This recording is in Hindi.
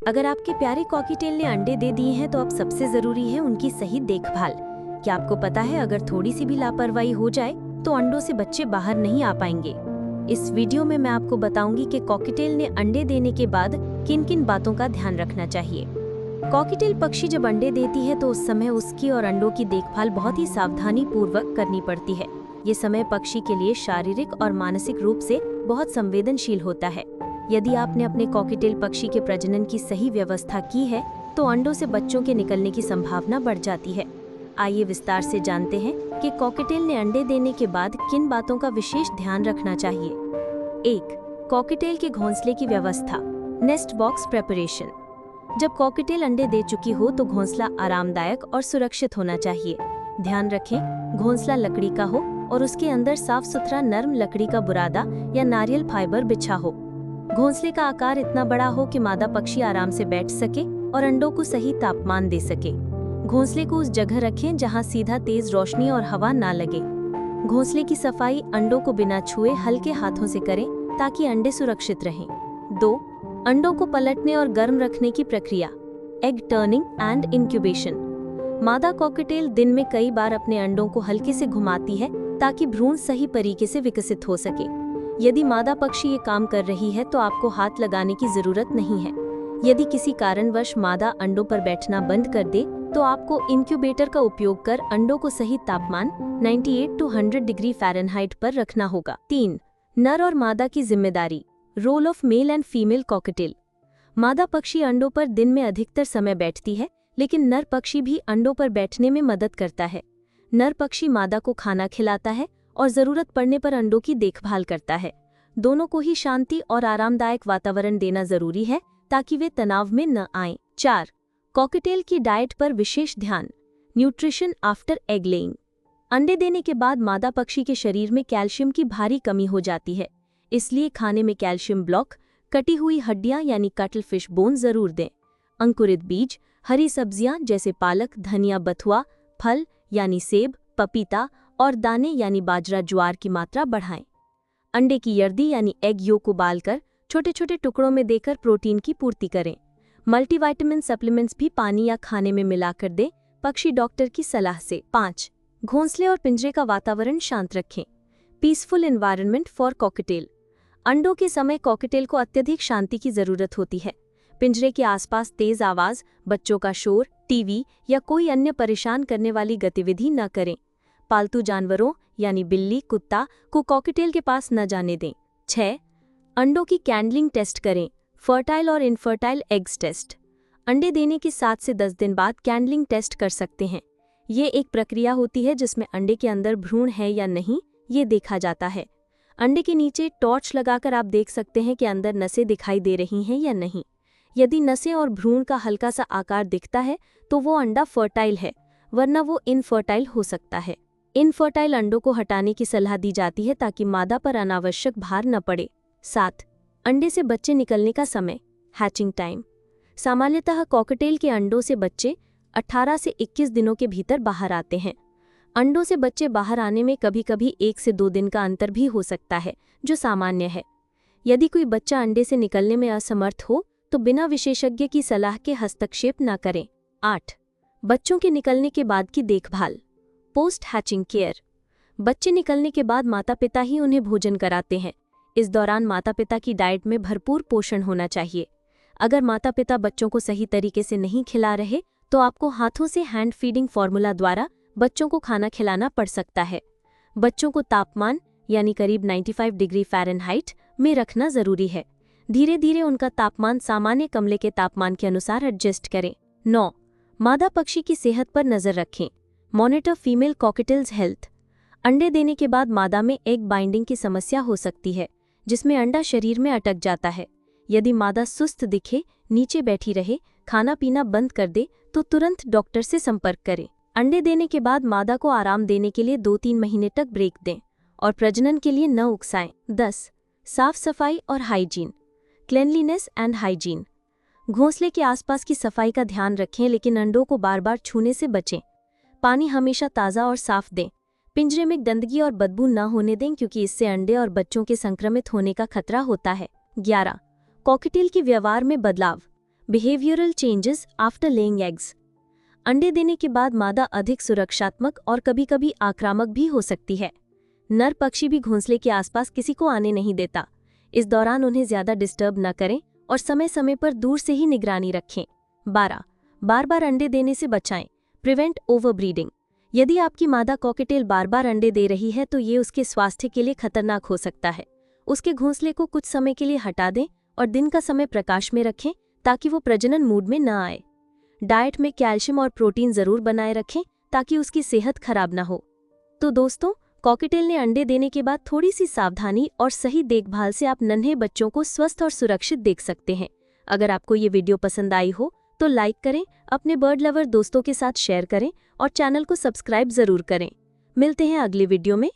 अगर आपके प्यारे कॉकटेल ने अंडे दे दिए हैं तो अब सबसे जरूरी है उनकी सही देखभाल। क्या आपको पता है अगर थोड़ी सी भी लापरवाही हो जाए तो अंडों से बच्चे बाहर नहीं आ पाएंगे। इस वीडियो में मैं आपको बताऊंगी कि कॉकटेल ने अंडे देने के बाद किन किन बातों का ध्यान रखना चाहिए। कॉकटेल पक्षी जब अंडे देती है तो उस समय उसकी और अंडों की देखभाल बहुत ही सावधानी पूर्वक करनी पड़ती है। ये समय पक्षी के लिए शारीरिक और मानसिक रूप से बहुत संवेदनशील होता है। यदि आपने अपने कॉकटेल पक्षी के प्रजनन की सही व्यवस्था की है तो अंडों से बच्चों के निकलने की संभावना बढ़ जाती है। आइए विस्तार से जानते हैं कि कॉकटेल ने अंडे देने के बाद किन बातों का विशेष ध्यान रखना चाहिए। 1. कॉकटेल के घोंसले की व्यवस्था, नेस्ट बॉक्स प्रेपरेशन। जब कॉकटेल अंडे दे चुकी हो तो घोंसला आरामदायक और सुरक्षित होना चाहिए। ध्यान रखें, घोंसला लकड़ी का हो और उसके अंदर साफ सुथरा नरम लकड़ी का बुरादा या नारियल फाइबर बिछा हो। घोंसले का आकार इतना बड़ा हो कि मादा पक्षी आराम से बैठ सके और अंडों को सही तापमान दे सके। घोंसले को उस जगह रखें जहां सीधा तेज रोशनी और हवा ना लगे। घोंसले की सफाई अंडों को बिना छुए हल्के हाथों से करें ताकि अंडे सुरक्षित रहें। 2. अंडों को पलटने और गर्म रखने की प्रक्रिया, एग टर्निंग एंड इंक्यूबेशन। मादा कॉकटेल दिन में कई बार अपने अंडों को हल्के से घुमाती है ताकि भ्रूण सही तरीके से विकसित हो सके। यदि मादा पक्षी ये काम कर रही है तो आपको हाथ लगाने की जरूरत नहीं है। यदि किसी कारणवश मादा अंडों पर बैठना बंद कर दे तो आपको इंक्यूबेटर का उपयोग कर अंडों को सही तापमान 98 to 100 डिग्री फ़ारेनहाइट पर रखना होगा। 3. नर और मादा की जिम्मेदारी, role of male and female cockatiel. मादा पक्षी अंडों पर दिन में अधिकतर समय बैठती है, लेकिन नर पक्षी भी अंडों पर बैठने में मदद करता है। नर पक्षी मादा को खाना खिलाता है और जरूरत पड़ने पर अंडों की देखभाल करता है। दोनों को ही शांति और आरामदायक वातावरण देना जरूरी है ताकि वे तनाव में न आएं। 4. कॉकटेल की डाइट पर विशेष ध्यान, न्यूट्रिशन आफ्टर एग लेइंग। अंडे देने के बाद मादा पक्षी के शरीर में कैल्शियम की भारी कमी हो जाती है, इसलिए खाने में कैल्शियम ब्लॉक, कटी हुई हड्डियां यानी कटल फिश बोन जरूर दें। अंकुरित बीज, हरी सब्जियां जैसे पालक, धनिया, बथुआ, फल यानी सेब, पपीता और दाने यानी बाजरा, ज्वार की मात्रा बढ़ाएं। अंडे की यर्दी यानी एग योक उबालकर छोटे छोटे टुकड़ों में देकर प्रोटीन की पूर्ति करें। मल्टीविटामिन सप्लीमेंट्स भी पानी या खाने में मिलाकर दें, पक्षी डॉक्टर की सलाह से। 5. घोंसले और पिंजरे का वातावरण शांत रखें, पीसफुल एनवायरनमेंट फॉर कॉकटेल। अंडों के समय कॉकटेल को अत्यधिक शांति की जरूरत होती है। पिंजरे के आसपास तेज आवाज, बच्चों का शोर, टीवी या कोई अन्य परेशान करने वाली गतिविधि न करें। पालतू जानवरों यानी बिल्ली, कुत्ता को कॉकटेल के पास न जाने दें। 6. अंडों की कैंडलिंग टेस्ट करें, फर्टाइल और इनफर्टाइल एग्स टेस्ट। अंडे देने के 7 से 10 दिन बाद कैंडलिंग टेस्ट कर सकते हैं। ये एक प्रक्रिया होती है जिसमें अंडे के अंदर भ्रूण है या नहीं ये देखा जाता है। अंडे के नीचे टॉर्च लगाकर आप देख सकते हैं कि अंदर नसें दिखाई दे रही हैं या नहीं। यदि नसें और भ्रूण का हल्का सा आकार दिखता है तो वो अंडा फर्टाइल है, वरना वो इनफर्टाइल हो सकता है। इनफर्टाइल अंडों को हटाने की सलाह दी जाती है ताकि मादा पर अनावश्यक भार न पड़े। 7. अंडे से बच्चे निकलने का समय, हैचिंग टाइम। सामान्यतः कॉकटेल के अंडों से बच्चे 18 से 21 दिनों के भीतर बाहर आते हैं। अंडों से बच्चे बाहर आने में कभी कभी 1 से 2 दिन का अंतर भी हो सकता है, जो सामान्य है। यदि कोई बच्चा अंडे से निकलने में असमर्थ हो तो बिना विशेषज्ञ की सलाह के हस्तक्षेप न करें। 8. बच्चों के निकलने के बाद की देखभाल, पोस्ट हैचिंग केयर। बच्चे निकलने के बाद माता पिता ही उन्हें भोजन कराते हैं। इस दौरान माता पिता की डाइट में भरपूर पोषण होना चाहिए। अगर माता पिता बच्चों को सही तरीके से नहीं खिला रहे तो आपको हाथों से हैंड फीडिंग फॉर्मूला द्वारा बच्चों को खाना खिलाना पड़ सकता है। बच्चों को तापमान यानी करीब 95 डिग्री फ़ारेनहाइट में रखना जरूरी है। धीरे धीरे उनका तापमान सामान्य कमरे के तापमान के अनुसार एडजस्ट करें। 9. मादा पक्षी की सेहत पर नजर रखें, मॉनिटर फीमेल कॉकटेल्स हेल्थ। अंडे देने के बाद मादा में एग बाइंडिंग की समस्या हो सकती है, जिसमें अंडा शरीर में अटक जाता है। यदि मादा सुस्त दिखे, नीचे बैठी रहे, खाना पीना बंद कर दे तो तुरंत डॉक्टर से संपर्क करें। अंडे देने के बाद मादा को आराम देने के लिए 2-3 महीने तक ब्रेक दें और प्रजनन के लिए न उकसाएं। 10. साफ सफाई और हाइजीन, क्लेनलीनेस एंड हाइजीन। घोंसले के आसपास की सफाई का ध्यान रखें, लेकिन अंडों को बार बार छूने से बचें। पानी हमेशा ताज़ा और साफ दें। पिंजरे में गंदगी और बदबू न होने दें क्योंकि इससे अंडे और बच्चों के संक्रमित होने का खतरा होता है। 11. कॉकटेल के व्यवहार में बदलाव, behavioural changes after laying eggs. अंडे देने के बाद मादा अधिक सुरक्षात्मक और कभी-कभी आक्रामक भी हो सकती है। नर पक्षी भी घोंसले के आसपास किसी को आने नहीं देता। इस दौरान उन्हें ज्यादा डिस्टर्ब न करें और समय समय पर दूर से ही निगरानी रखें। 12. बार बार अंडे देने से बचाएं। प्रिवेंट ओवरब्रीडिंग। यदि आपकी मादा कॉकटेल बार बार अंडे दे रही है तो ये उसके स्वास्थ्य के लिए खतरनाक हो सकता है। उसके घोंसले को कुछ समय के लिए हटा दें और दिन का समय प्रकाश में रखें ताकि वो प्रजनन मूड में न आए। डाइट में कैल्शियम और प्रोटीन जरूर बनाए रखें ताकि उसकी सेहत खराब न हो। तो दोस्तों, कॉकटेल ने अंडे देने के बाद थोड़ी सी सावधानी और सही देखभाल से आप नन्हे बच्चों को स्वस्थ और सुरक्षित देख सकते हैं। अगर आपको ये वीडियो पसंद आई हो तो लाइक करें, अपने बर्ड लवर दोस्तों के साथ शेयर करें और चैनल को सब्सक्राइब जरूर करें। मिलते हैं अगली वीडियो में।